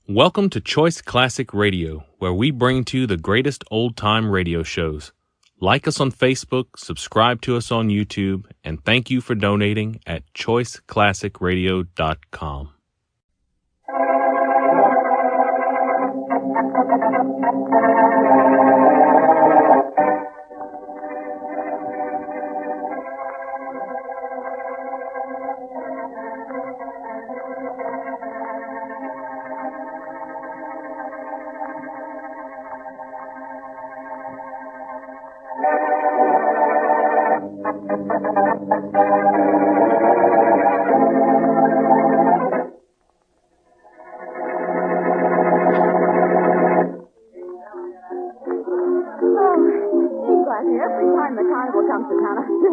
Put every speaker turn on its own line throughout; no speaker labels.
Welcome to Choice Classic Radio, where we bring to you the greatest old-time radio shows. Like us on Facebook, subscribe to us on YouTube, and thank you for donating at choiceclassicradio.com.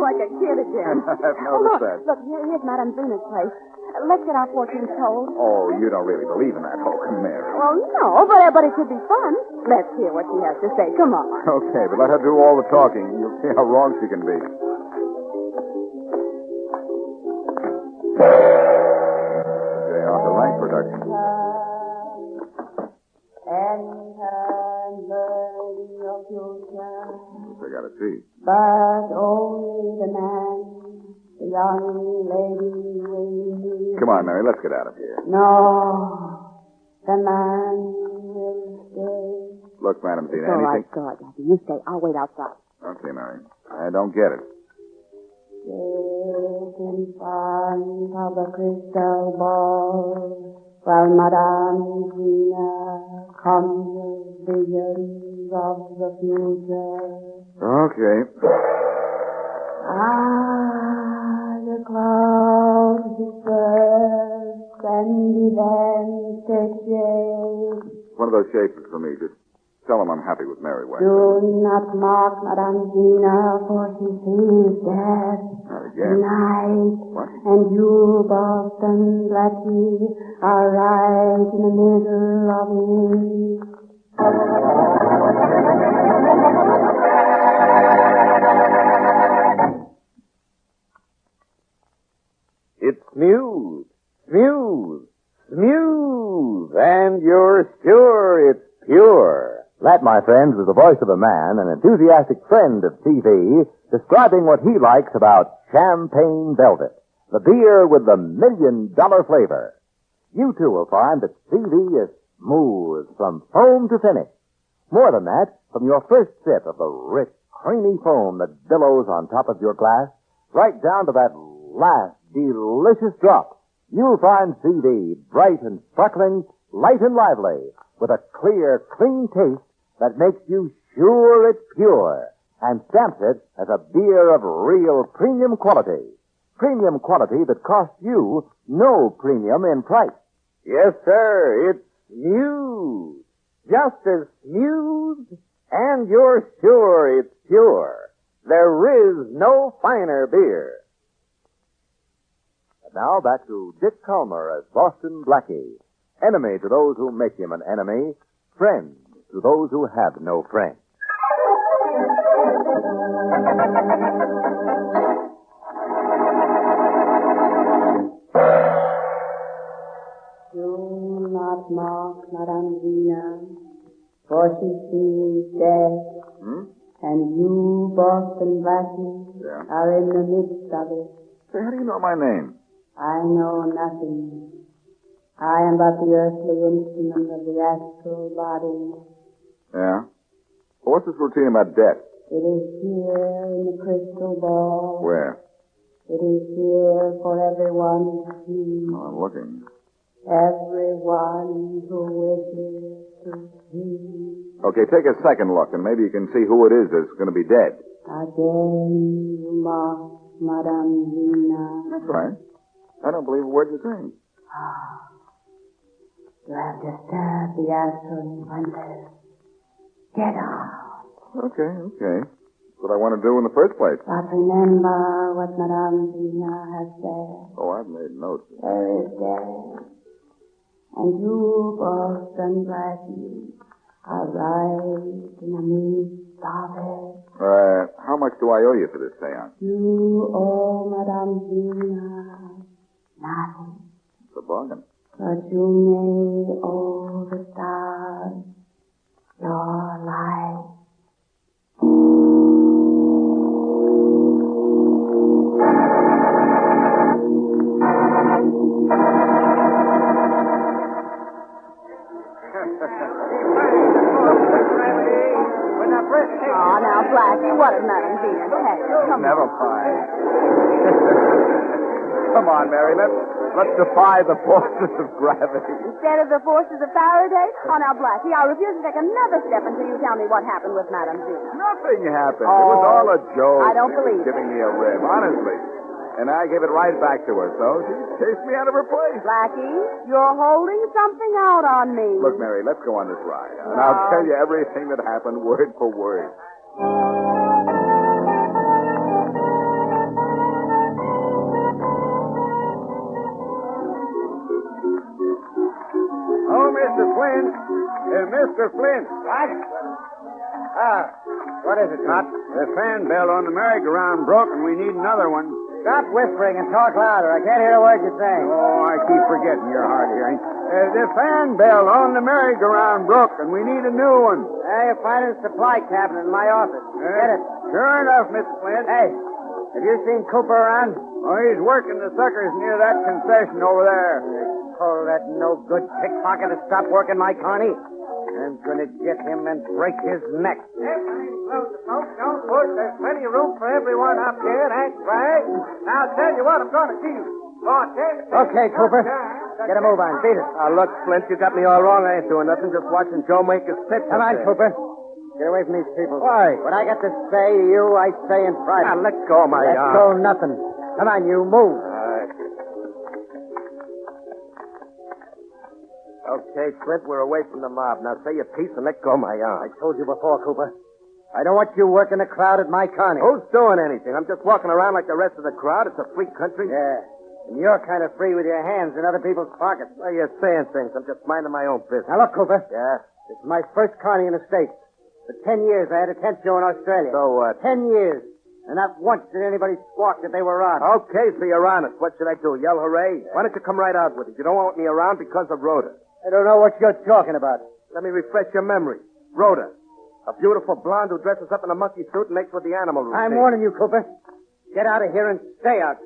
I've noticed that.
Look, here's Madame Sina's place. Let's get our fortunes told.
Oh, you don't really believe in that hoax, Mary.
Well, no, but it could be fun. Let's hear what she has to say. Come on.
Okay, but let her do all the talking. You'll see how wrong she can be. J. Arthur Lang production. I gotta see.
But only the man, the young lady will...
Come on, Mary, let's get out of here.
No, the man will stay.
Look, Madam Sina,
All right,
anything...
go ahead, Daddy. You stay. I'll wait outside.
Okay, Mary. I don't get it.
Sit in front of the crystal ball while Madame Sina conjures visions of the future.
Okay.
The clouds disperse and events take shape.
One of those shapes is for me. Just tell them I'm happy with Mary West.
Do not mock Madame Sina, for she sees death
Not again.
tonight.
What?
And you, Boston Blackie, are right in the middle of it.
It's smooth, and you're sure it's pure. That, my friends, is the voice of a man, an enthusiastic friend of TV, describing what he likes about Champagne Velvet, the beer with the $1 million flavor. You, too, will find that CV is smooth from foam to finish. More than that, from your first sip of the rich, creamy foam that billows on top of your glass, right down to that last delicious drop, you'll find CD bright and sparkling, light and lively, with a clear, clean taste that makes you sure it's pure and stamps it as a beer of real premium quality. Premium quality that costs you no premium in price. Yes, sir, it's smooth. Just as smooth, and you're sure it's pure. There is no finer beer. Now back to Dick Calmer as Boston Blackie. Enemy to those who make him an enemy. Friend to those who have no friend.
Do not mock Madame Sina, for she sees death. And you, Boston Blackie, are in the midst of it.
Say, how do you know my name?
I know nothing. I am but the earthly instrument of the astral body.
Yeah? Well, what's this routine about death?
It is here in the crystal ball.
Where?
It is here for everyone to see.
Oh, I'm looking.
Everyone who wishes to see.
Okay, take a second look, and maybe you can see who it is that's going to be dead.
Again you mock Madame Sina.
That's right. I don't believe a word you're saying.
You have disturbed the astral wonders. Get out.
Okay. That's what I want to do in the first place.
But remember what Madame Sina has said.
Oh, I've made notes.
There is death. And you, Boston Blackie, are right in the midst of it.
How much do I owe you for this seance?
You owe Madame Sina nothing.
It's a bargain.
But you may owe
Oh, now, Blackie, what did Madame Zena tell you? Come
Never mind. Come on, Mary. Let's defy the forces of gravity.
Instead of the forces of Faraday? Oh, now, Blackie, I refuse to take another step until you tell me what happened with Madame Zena.
Nothing happened. It was all a joke.
I don't
She was
believe it.
giving me a rib, honestly. And I gave it right back to her, so she chased me out of her place.
Blackie, you're holding something out on me.
Look, Mary, let's go on this ride. And I'll tell you everything that happened word for word.
Oh, Mr. Flynn. Mr. Flynn. What? What is it, Tot? The fan bell on the merry-go-round broke, and we need another one. Stop whispering and talk louder. I can't hear a word you're saying. Oh, I keep forgetting you're hard of hearing. The fan bell on the merry-go-round broke, and we need a new one.
You'll find it in the supply cabinet in my office. Get it.
Sure enough, Mr. Flynn.
Hey, have you seen Cooper around?
Oh, he's working the suckers near that concession over there.
Told that no-good pickpocket to stop working my Connie. I'm going to get him and break his neck.
Don't push. There's plenty of room for everyone up here. That's right. Now, I'll tell you what I'm going to do.
Okay, Cooper. Get a move on. Beat it.
Look, Flint, you got me all wrong. I ain't doing nothing. Just watching Joe make his pitch.
Come on, Cooper. Get away from these people.
Why?
What I got to say to you, I say in private.
Now, let go of my
Let
arm.
go nothing. Come on, you move.
Okay, Flint, we're away from the mob. Now say your piece and let go of my arm.
I told you before, Cooper. I don't want you working the crowd at my Connie.
Who's doing anything? I'm just walking around like the rest of the crowd. It's a free country.
Yeah. And you're kind of free with your hands in other people's pockets.
Well, you're saying things. I'm just minding my own business.
Now, look, Cooper.
Yeah?
This is my first Connie in the States. For 10 years, I had a tent show in Australia.
So what?
10 years. And not once did anybody squawk that they were robbed.
Okay, so you're honest. What should I do? Yell hooray? Why don't you come right out with it? You don't want me around because of Rhoda.
I don't know what you're talking about.
Let me refresh your memory. Rhoda. A beautiful blonde who dresses up in a monkey suit and makes with the animal routine.
I'm warning you, Cooper. Get out of here and stay out.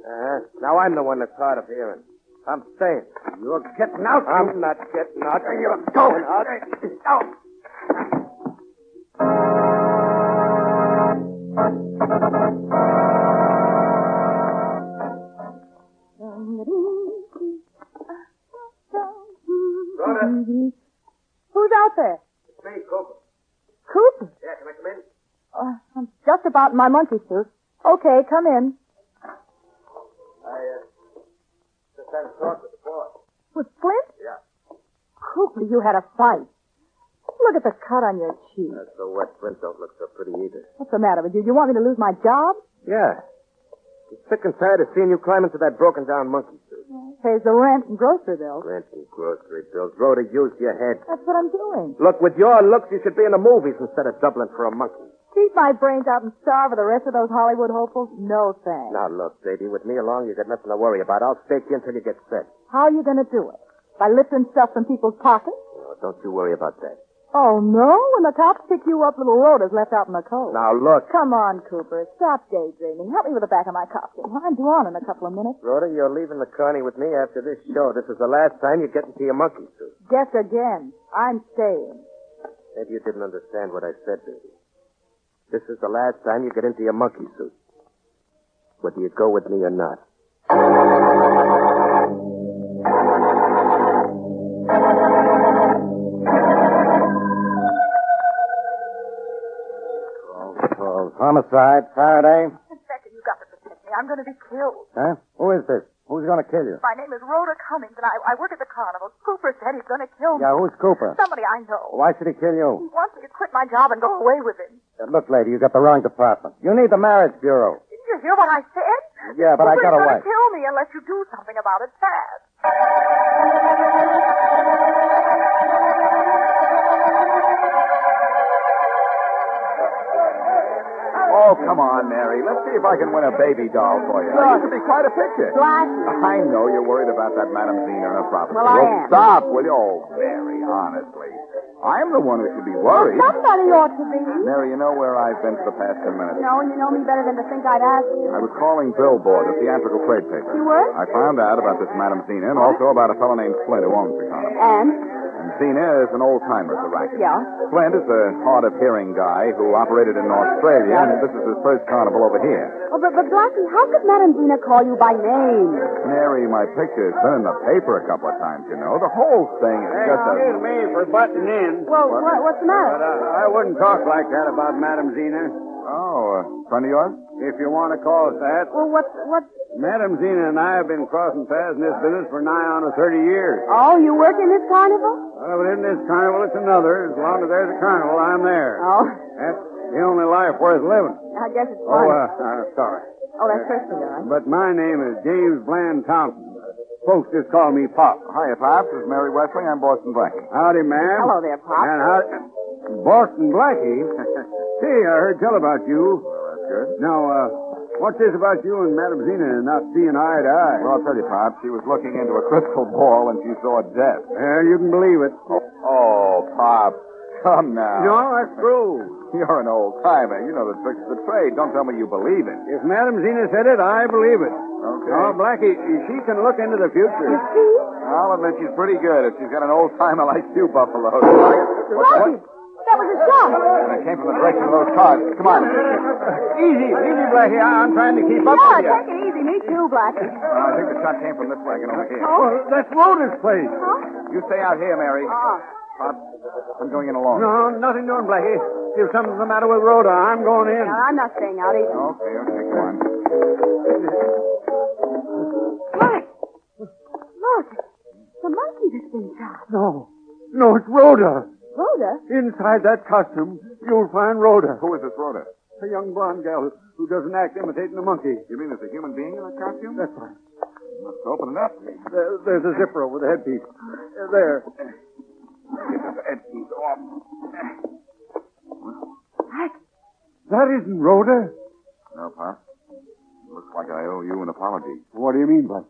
Now I'm the one that's hard of hearing. I'm staying.
You're getting out.
I'm not getting out. You're going out. Rhoda.
Who's out there?
It's me, Cooper.
Cooper.
Yeah, can I come in?
I'm just about in my monkey suit. Okay, come in.
I just had a talk with the boss.
With Flint?
Yeah.
Cooper, you had a fight. Look at the cut on your cheek.
So what? Flint don't look so pretty either.
What's the matter with you? You want me to lose my job?
Yeah. I'm sick and tired of seeing you climb into that broken-down monkey suit.
Pays the rent and grocery bills.
Rent and grocery bills. Rhoda, use your head.
That's what I'm doing.
Look, with your looks, you should be in the movies instead of doubling for a monkey.
Beat my brains out and starve with the rest of those Hollywood hopefuls? No thanks.
Now, look, baby, with me along, you got nothing to worry about. I'll stake you until you get set.
How are you going to do it? By lifting stuff from people's pockets?
Oh, don't you worry about that.
Oh, no? When the cops pick you up, little Rhoda's left out in the cold.
Now, look.
Come on, Cooper. Stop daydreaming. Help me with the back of my costume. I'm due on in a couple of minutes.
Rhoda, you're leaving the Connie with me after this show. This is the last time you get into your monkey suit.
Guess again. I'm staying.
Maybe you didn't understand what I said, baby. This is the last time you get into your monkey suit. Whether you go with me or not.
Homicide, Faraday.
Inspector, you got to protect me. I'm going to be killed.
Huh? Who is this? Who's going to kill you?
My name is Rhoda Cummings, and I work at the carnival. Cooper said he's going to kill me.
Yeah, who's Cooper?
Somebody I know.
Why should he kill
He
you?
wants me to quit my job and go away with him.
Look, lady, you got the wrong department. You need the marriage bureau.
Didn't you hear what I said?
Yeah, but I got
Cooper's
away.
going to kill me unless you do something about it fast.
Oh, come on, Mary. Let's see if I can win a baby doll for you.
Look.
You could be quite a picture.
Blackie.
I know you're worried about that Madame Zena and her property.
Well, I am.
Stop, will you? Oh, Mary, honestly. I'm the one who should be worried.
Somebody ought to be.
Mary, you know where I've been for the past 10 minutes?
No, you know me better than to think I'd ask you.
I was calling Billboard, the theatrical trade paper.
You were?
I found out about this Madame Zena and also about a fellow named Flint who owns the carnival.
And?
And Sina is an old-timer at the racket.
Yeah?
Flint is a hard-of-hearing guy who operated in Australia, and this is his first carnival over here.
Oh, but Blackie, how could Madame Zina call you by name?
Mary, my picture's been in the paper a couple of times, you know. The whole thing is just a...
Excuse me for butting in.
Well, what's the matter?
But I wouldn't talk like that about Madame Zina,
Oh, a friend of yours?
if you want to call it that.
Well, what?
Madame Zina and I have been crossing paths in this business for nigh on to 30 years.
Oh, you work in this carnival?
Well, but in this carnival, it's another. As long as there's a carnival, I'm there.
Oh,
That's the only life worth living.
I guess it's
Oh,
fun.
sorry.
Oh, that's perfectly all right.
But my name is James Bland Thompson. Folks just call me Pop.
Hiya, Pops. This is Mary Westling. I'm Boston Blackie.
Howdy, ma'am.
Hello there, Pop.
And how... Boston Blackie? Hey, I heard tell about you.
Well, that's good.
Now, what's this about you and Madame Zina not seeing eye to eye?
Well, I'll tell you, Pops. She was looking into a crystal ball, and she saw death.
Well, you can believe it.
Oh, Pops. Come now.
No, that's true.
You're an old-timer. You know the tricks of the trade. Don't tell me you believe it.
If Madame Zina said it, I believe it.
Okay.
Oh, Blackie, she can look into the future.
I'll admit she's pretty good if she's got an old-timer like you, Buffalo.
Blackie, that was a shot.
And it came from the direction of those cars. Come on.
Easy, Blackie. I'm trying to keep up
Yeah,
with you.
take it easy. Me too, Blackie.
I think the shot came from this wagon over here.
Oh, that's Rhoda's place.
Huh?
You stay out here, Mary. Pops, I'm going in alone.
No, nothing doing, Blackie. If something's the matter with Rhoda, I'm going in.
No, I'm not staying out either.
Okay, come on.
Look, the monkey that's been shot.
No, it's Rhoda.
Rhoda?
Inside that costume, you'll find Rhoda.
Who is this Rhoda?
A young blonde gal who doesn't act imitating a monkey.
You mean there's a human being in that costume?
That's right.
Let's open it up.
There's a zipper over the headpiece. There.
Get this headpiece off.
That isn't Rhoda.
No, Pop. Looks like I owe you an apology.
What do you mean, Blackie?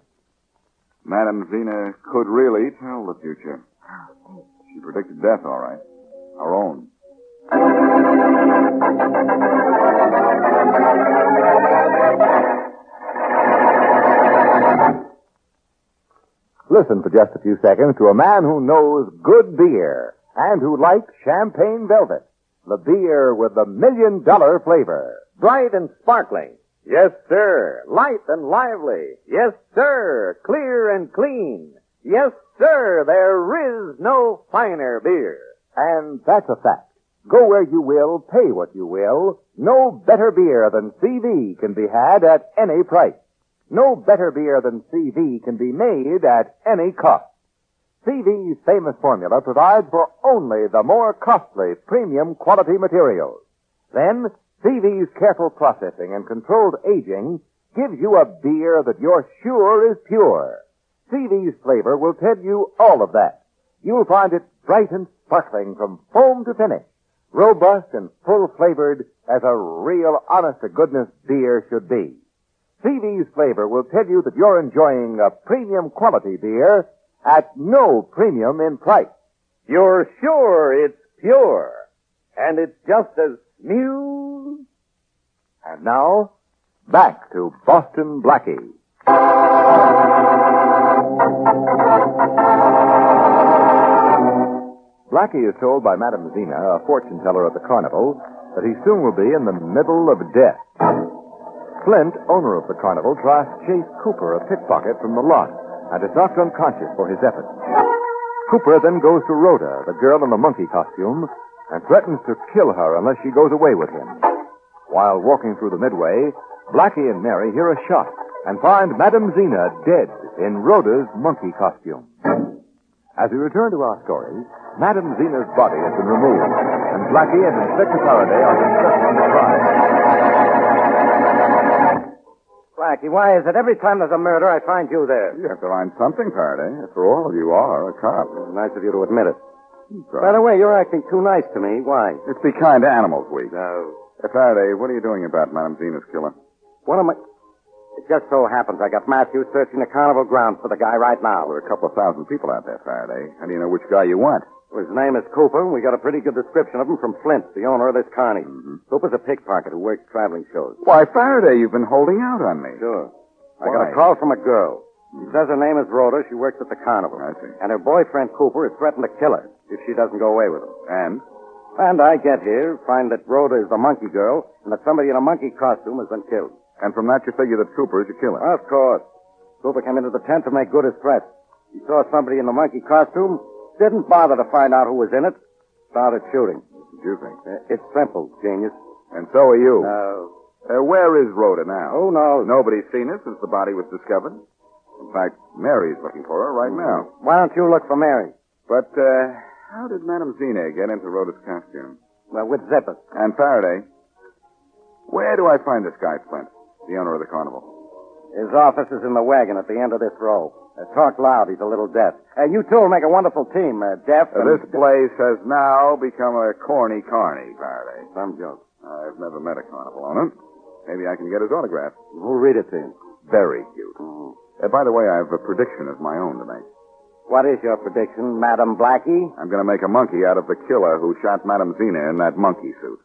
Madame Zina could really tell the future. She predicted death, all right. Our own.
Listen for just a few seconds to a man who knows good beer and who likes champagne velvet, the beer with the $1 million flavor. Bright and sparkling. Yes, sir. Light and lively. Yes, sir. Clear and clean. Yes, sir. There is no finer beer. And that's a fact. Go where you will, pay what you will. No better beer than CV can be had at any price. No better beer than CV can be made at any cost. CV's famous formula provides for only the more costly premium quality materials. Then, CV's careful processing and controlled aging gives you a beer that you're sure is pure. CV's flavor will tell you all of that. You'll find it bright and sparkling from foam to finish, robust and full-flavored as a real honest-to-goodness beer should be. CV's flavor will tell you that you're enjoying a premium quality beer at no premium in price. You're sure it's pure, and it's just as smooth. And now, back to Boston Blackie. Blackie is told by Madame Zina, a fortune teller at the carnival, that he soon will be in the middle of death. Flint, owner of the carnival, tries to chase Cooper, a pickpocket, from the lot, and is knocked unconscious for his efforts. Cooper then goes to Rhoda, the girl in the monkey costume, and threatens to kill her unless she goes away with him. While walking through the midway, Blackie and Mary hear a shot and find Madame Zina dead in Rhoda's monkey costume. As we return to our story, Madame Zina's body has been removed, and Blackie and Inspector Faraday are discussing the crime.
Blackie, why is it every time there's a murder, I find you there?
You have to find something, Faraday. After all, you are a cop.
Nice of you to admit it.
Sorry.
By the way, you're acting too nice to me. Why?
It's Be Kind to Animals Week.
No.
Faraday, what are you doing about Madame Zina's killer?
What am I... It just so happens I got Matthew searching the carnival grounds for the guy right now.
There are a couple of thousand people out there, Faraday. How do you know which guy you want?
Well, his name is Cooper, and we got a pretty good description of him from Flint, the owner of this carny.
Mm-hmm.
Cooper's a pickpocket who works traveling shows.
Why, Faraday, you've been holding out on me.
Sure. I
Why?
got a call from a girl. She says her name is Rhoda. She works at the carnival.
I see.
And her boyfriend, Cooper, has threatened to kill her. if she doesn't go away with him.
And
I get here, find that Rhoda is the monkey girl, and that somebody in a monkey costume has been killed.
from that you figure that Cooper is your killer.
Of course. Cooper came into the tent to make good his threat. He saw somebody in the monkey costume, didn't bother to find out who was in it, started shooting.
What do you think?
It's simple, genius.
And so are you.
No.
Where is Rhoda now?
Who knows?
Nobody's seen her since the body was discovered. In fact, Mary's looking for her right now.
Why don't you look for Mary?
But, how did Madame Sina get into Rhoda's costume?
Well, with zippers.
And Faraday. Where do I find this guy, Flint, the owner of the carnival?
His office is in the wagon at the end of this row. Talk loud, he's a little deaf. You two will make a wonderful team, deaf and...
This place has now become a corny carny, Faraday.
Some joke.
I've never met a carnival owner. Maybe I can get his autograph.
Who'll read it to you?
Very cute.
Mm.
By the way, I have a prediction of my own to make.
What is your prediction, Madam Blackie?
I'm going to make a monkey out of the killer who shot Madame Sina in that monkey suit.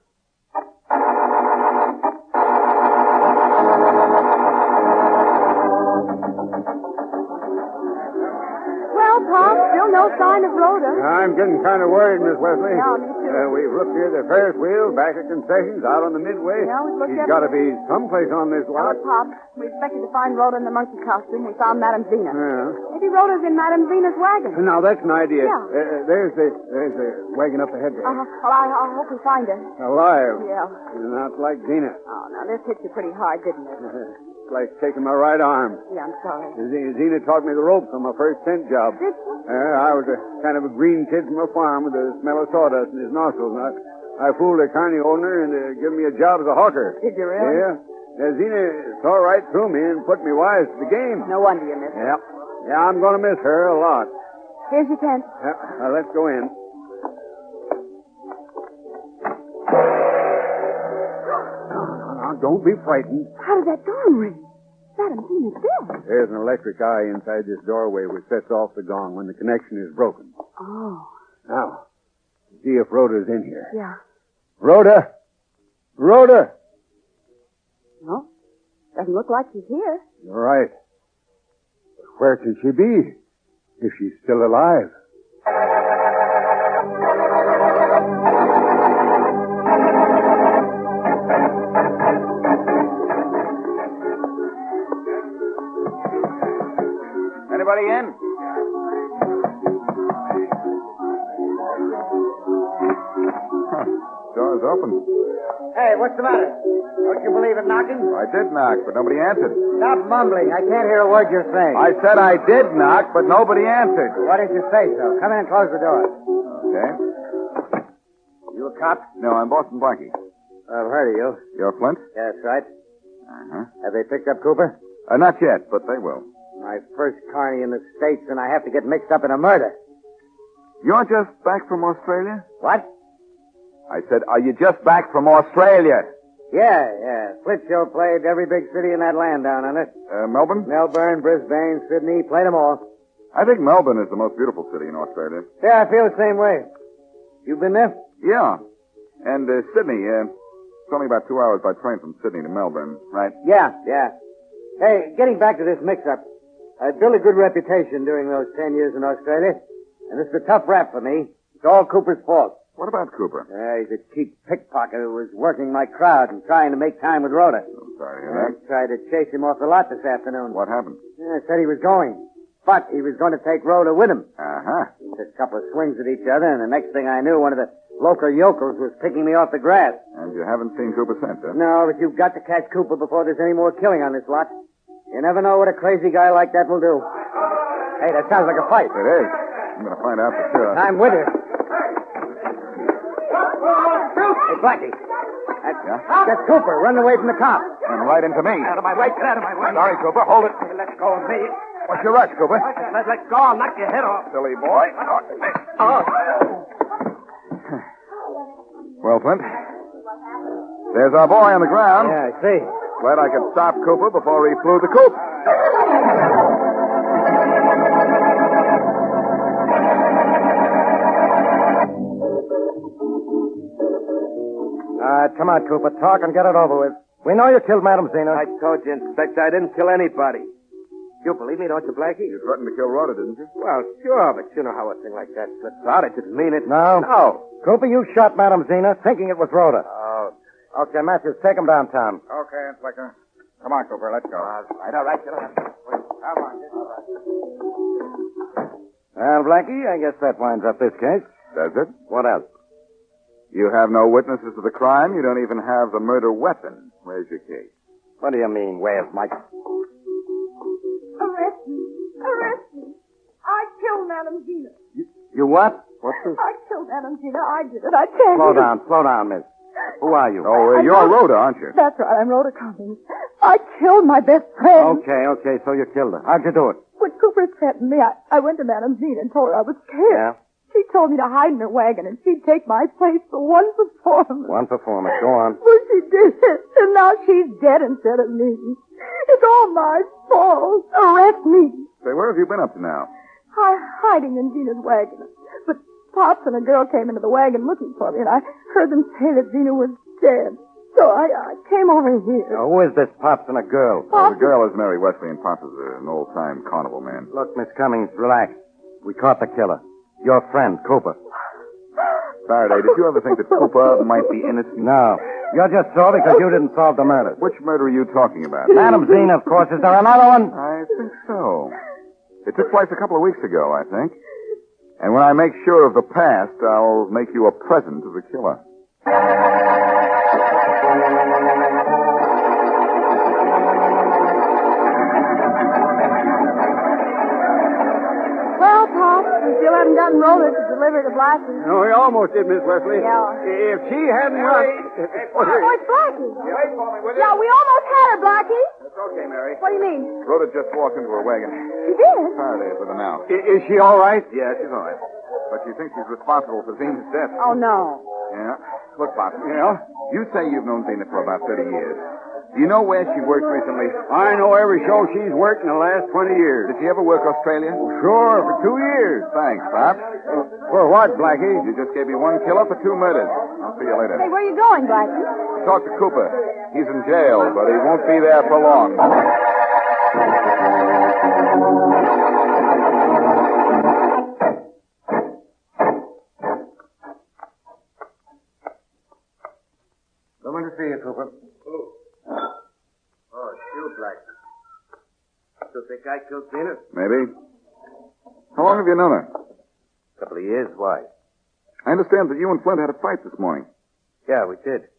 Well, Pop, still no sign of Rhoda.
I'm getting kind of worried, Miss Wesley.
Yeah, me too.
We've looked here at the Ferris wheel, back at concessions, out on the Midway.
Yeah, we've looked
She's got to
everywhere.
be someplace on this
Now,
lot.
Pop, we expected to find Rhoda in the monkey costume. We found Madame Zena.
Yeah.
Maybe Rhoda's in Madame Zena's wagon.
Now, that's an idea.
Yeah.
There's the wagon up ahead there.
Well, I hope we find her.
Alive.
Yeah.
Not like Zena.
Oh, now, this hit you pretty hard, didn't it?
It's like taking my right arm.
Yeah, I'm sorry.
Zena taught me the ropes on my first tent job.
Did she?
I was a kind of a green kid from a farm with the smell of sawdust in his nostrils. And I fooled a carny owner into giving me a job as a hawker.
Did you really?
Yeah. Zena saw right through me and put me wise to the game.
No wonder you missed her.
Yeah. Yeah, I'm going to miss her a lot.
Here's your tent.
Yeah. Let's go in. Now, don't be frightened.
How did that gong ring? Madame Zena's dead.
There's an electric eye inside this doorway which sets off the gong when the connection is broken.
Oh.
Now, see if Rhoda's in here.
Yeah.
Rhoda! Rhoda!
No. Doesn't look like she's here.
You're right. Where can she be? If she's still alive.
Anybody in? Door's open.
Hey, what's the matter? Don't you believe in knocking?
I did knock, but nobody answered.
Stop mumbling. I can't hear a word you're saying.
I said I did knock, but nobody answered.
Why didn't you say so? Come in and close the door.
Okay.
You a cop?
No, I'm Boston Blackie.
I've heard of you.
You're Flint?
That's right.
Uh-huh.
Have they picked up Cooper?
Not yet, but they will.
My first carny in the States, and I have to get mixed up in a murder.
You're just back from Australia?
What?
I said, are you just back from Australia?
Yeah. Split show played every big city in that land down under.
Melbourne?
Melbourne, Brisbane, Sydney, played them all.
I think Melbourne is the most beautiful city in Australia.
Yeah, I feel the same way. You been there?
Yeah. And Sydney, it's only about 2 hours by train from Sydney to Melbourne, right?
Yeah. Hey, getting back to this mix-up, I built a good reputation during those 10 years in Australia, and it's a tough rap for me. It's all Cooper's fault.
What about Cooper?
He's a cheap pickpocket who was working my crowd and trying to make time with Rhoda.
I'm sorry to hear
I
that.
tried to chase him off the lot this afternoon.
What happened?
Said he was going, but he was going to take Rhoda with him.
Uh-huh.
We took a couple of swings at each other, and the next thing I knew, one of the local yokels was picking me off the grass.
And you haven't seen Cooper since, huh?
No, but you've got to catch Cooper before there's any more killing on this lot. You never know what a crazy guy like that will do. Hey, that sounds like a fight.
It is. I'm going to find out for sure.
I'm with you. Hey, Blackie. That's Cooper running away from the cop.
And right into me.
Out of my way. Get out of my way.
Sorry, Cooper. Hold it.
Hey, let go of me.
What's your rush, Cooper?
Let go. I'll knock your head off.
Silly boy.
Oh.
Well, Flint, there's our boy on the ground.
Yeah, I see.
Glad I could stop Cooper before he flew the coop.
Come on, Cooper. Talk and get it over with. We know you killed Madame Zena.
I told you, Inspector, I didn't kill anybody.
You believe me, don't you, Blackie?
You threatened to kill Rhoda, didn't you?
Well, sure, but you know how a thing like that slips out. I didn't mean it.
No.
No.
Cooper, you shot Madam Zena thinking it was Rhoda.
Oh.
Okay, Matthews, take him downtown.
Okay, Inspector. Come on, Cooper, let's go.
All right. You don't have to. Come on, kid. All right.
Well, Blackie, I guess that winds up this case.
Does it?
What else?
You have no witnesses to the crime. You don't even have the murder weapon. Where's your case?
What do you mean, where's my...
Arrest me. Arrest me. I killed Madam Zena.
You what? What's this?
I killed Madam Zena. I did it. I can't.
Slow down, miss. Who are you?
Oh, you're Rhoda, aren't you?
That's right. I'm Rhoda Cummings. I killed my best friend.
Okay, so you killed her. How'd you do it?
When Cooper threatened me, I went to Madam Zena and told her I was scared.
Yeah?
She told me to hide in her wagon and she'd take my place for one performance.
One performance. Go on.
Well, she did. And now she's dead instead of me. It's all my fault. Arrest me.
Say, where have you been up to now?
Hiding in Zena's wagon. But Pops and a girl came into the wagon looking for me, and I heard them say that Zena was dead. So I came over here.
Now, who is this Pops and a girl?
The girl is Mary Wesley, and Pops is an old-time carnival man.
Look, Miss Cummings, relax. We caught the killer. Your friend, Cooper.
Faraday, did you ever think that Cooper might be innocent?
No. You're just so because you didn't solve the murder.
Which murder are you talking about?
Madam Zena, of course. Is there another one?
I think so. It took place a couple of weeks ago, I think. And when I make sure of the past, I'll make you a present of the killer.
Well, Pop, we still haven't gotten Rhoda to deliver to Blackie.
No, we almost did, Miss Wesley.
Yeah.
If she hadn't run...
Oh, it's Blackie.
Wait for me, will
Yeah, we almost had her, Blackie.
It's okay, Mary.
What do you mean?
Rhoda just walked into her wagon.
She did?
Faraday is with her now.
Is she all right?
Yeah, she's all right. But she thinks she's responsible for Zena's death.
Oh, no.
Yeah. Look, Pop.
Yeah?
You say you've known Zena for about 30 years. Do you know where she worked recently?
I know every show she's worked in the last 20 years.
Did she ever work Australia?
Sure, for 2 years.
Thanks, Pop.
For what, Blackie?
You just gave me one killer for 2 murders. I'll see you later.
Hey, where are you going, Blackie?
Talk to Cooper. He's in jail, but he won't be there for long.
Someone to see you, Cooper.
Oh, it's you, Blackie. You think I killed Zena?
Maybe. How long have you known her?
A couple of years. Why?
I understand that you and Flint had a fight this morning.
Yeah, we did.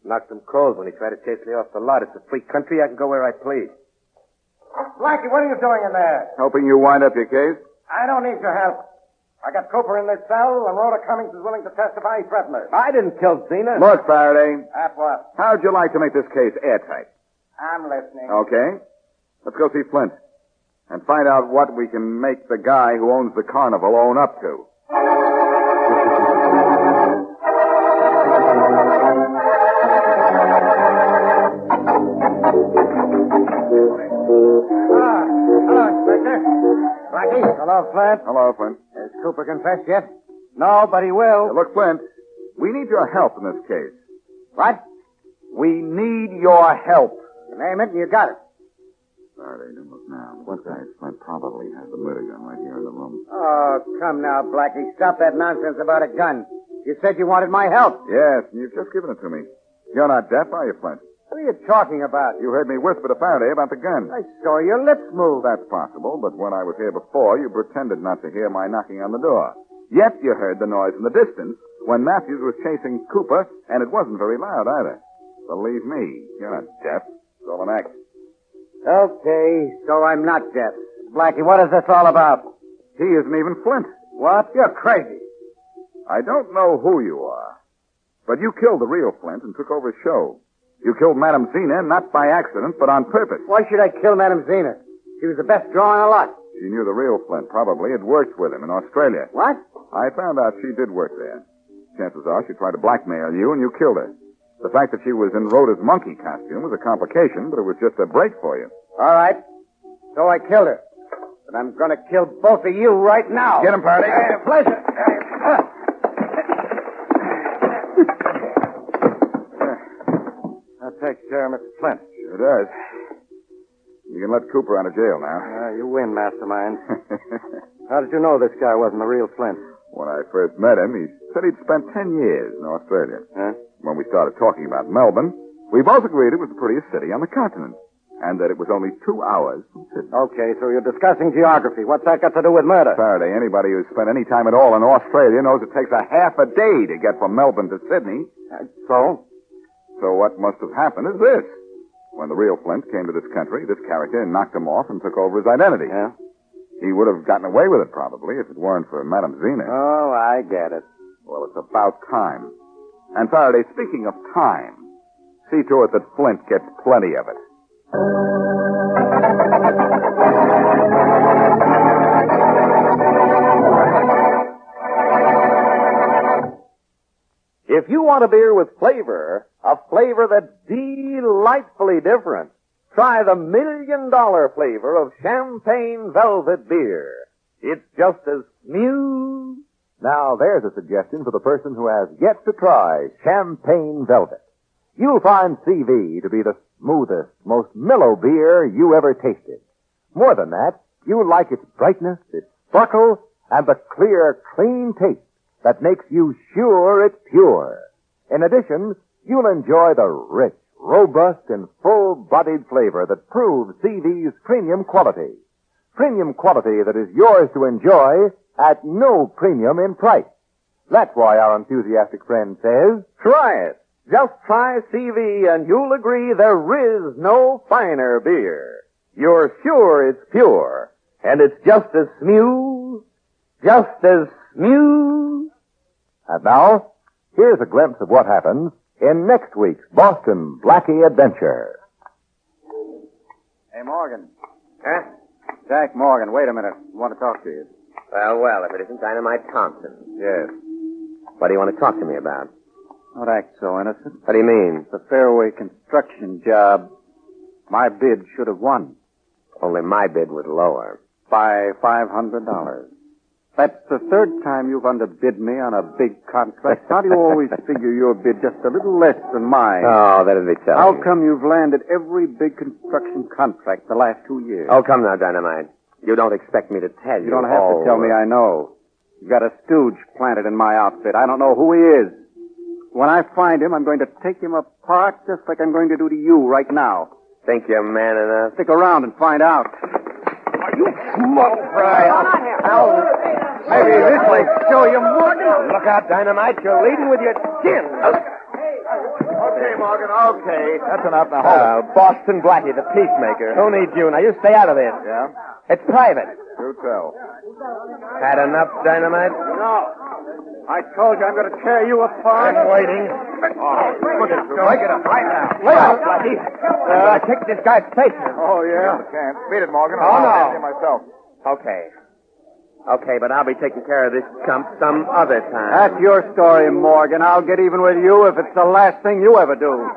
Knocked him cold when he tried to chase me off the lot. It's a free country. I can go where I please.
Blackie, what are you doing in there?
Helping you wind up your case?
I don't need your help. I got Cooper in this cell, and Rhoda Cummings is willing to testify he threatened her.
I didn't kill Zena.
Look, Faraday,
At what?
how'd you like to make this case airtight?
I'm listening.
Okay. Let's go see Flint and find out what we can make the guy who owns the carnival own up to.
Hello, Inspector. Blackie. Hello, Flint.
Hello, Flint.
Has Cooper confessed yet? No, but he will.
Look, Flint, we need your help in this case.
What?
We need your help.
Name it, and you got it.
Faraday, don't look now. One guy, Flint probably has the murder gun right here in the room.
Oh, come now, Blackie. Stop that nonsense about a gun. You said you wanted my help.
Yes, and you've just given it to me. You're not deaf, are you, Flint?
What are you talking about?
You heard me whisper to Faraday about the gun.
I saw your lips move.
That's possible, but when I was here before, you pretended not to hear my knocking on the door. Yet you heard the noise in the distance when Matthews was chasing Cooper, and it wasn't very loud either. Believe me, you're not deaf. It's all an act.
Okay, so I'm not deaf. Blackie, what is this all about?
He isn't even Flint.
What? You're crazy.
I don't know who you are, but you killed the real Flint and took over his show. You killed Madam Sina, not by accident, but on purpose.
Why should I kill Madam Zena? She was the best draw in the lot.
She knew the real Flint, probably. Had worked with him in Australia.
What?
I found out she did work there. Chances are she tried to blackmail you, and you killed her. The fact that she was in Rhoda's monkey costume was a complication, but it was just a break for you.
All right. So I killed her. But I'm going to kill both of you right now.
Get him, Faraday.
Pleasure. That takes care of Mr. Flint.
Sure does. You can let Cooper out of jail now.
You win, Mastermind. How did you know this guy wasn't the real Flint?
When I first met him, he said he'd spent 10 years in Australia.
Huh?
When we started talking about Melbourne, we both agreed it was the prettiest city on the continent, and that it was only 2 hours from Sydney.
Okay, so you're discussing geography. What's that got to do with murder?
Faraday, anybody who's spent any time at all in Australia knows it takes a half a day to get from Melbourne to Sydney.
So?
So what must have happened is this. When the real Flint came to this country, this character knocked him off and took over his identity.
Yeah?
He would have gotten away with it, probably, if it weren't for Madame Sina.
Oh, I get it.
Well, it's about time. And Faraday, speaking of time, see to it that Flint gets plenty of it.
If you want a beer with flavor, a flavor that's delightfully different, try the $1 million flavor of Champagne Velvet beer. It's just as smooth. Now, there's a suggestion for the person who has yet to try Champagne Velvet. You'll find CV to be the smoothest, most mellow beer you ever tasted. More than that, you'll like its brightness, its sparkle, and the clear, clean taste that makes you sure it's pure. In addition, you'll enjoy the rich, robust, and full-bodied flavor that proves CV's premium quality. Premium quality that is yours to enjoy at no premium in price. That's why our enthusiastic friend says, try it. Just try CV and you'll agree there is no finer beer. You're sure it's pure, and it's just as smooth, just as smooth. And now, here's a glimpse of what happens in next week's Boston Blackie Adventure.
Hey, Morgan. Huh? Jack Morgan, wait a minute. I want to talk to you.
Well, if it isn't Dynamite Thompson.
Yes.
What do you want to talk to me about?
Don't act so innocent.
What do you mean?
The Fairway construction job. My bid should have won.
Only my bid was lower.
By $500. That's the third time you've underbid me on a big contract. How do you always figure your bid just a little less than mine?
Oh, that'll be telling.
How come you've landed every big construction contract the last 2 years?
Oh, come now, Dynamite. You don't expect me to tell you.
You don't have to tell me, I know. You've got a stooge planted in my outfit. I don't know who he is. When I find him, I'm going to take him apart just like I'm going to do to you right now.
Think you're man enough?
Stick around and find out. Are you smoke fry? Maybe this will show you, Morgan.
Look out, Dynamite. You're leading with your chin.
Okay, Morgan, okay. That's enough. Now, hold it.
Boston Blackie, the peacemaker. Who needs you? Now, you stay out of this.
Yeah?
It's private.
Do tell.
Had enough, Dynamite?
No. I told you I'm going to tear you apart.
I'm waiting.
Oh, look at it. Break it up right now.
Lay out, Blackie. I kicked this guy's face.
Oh, yeah? Can't. Beat it, Morgan.
Oh, no.
I'll myself.
Okay. Okay, but I'll be taking care of this chump some other time.
That's your story, Morgan. I'll get even with you if it's the last thing you ever do.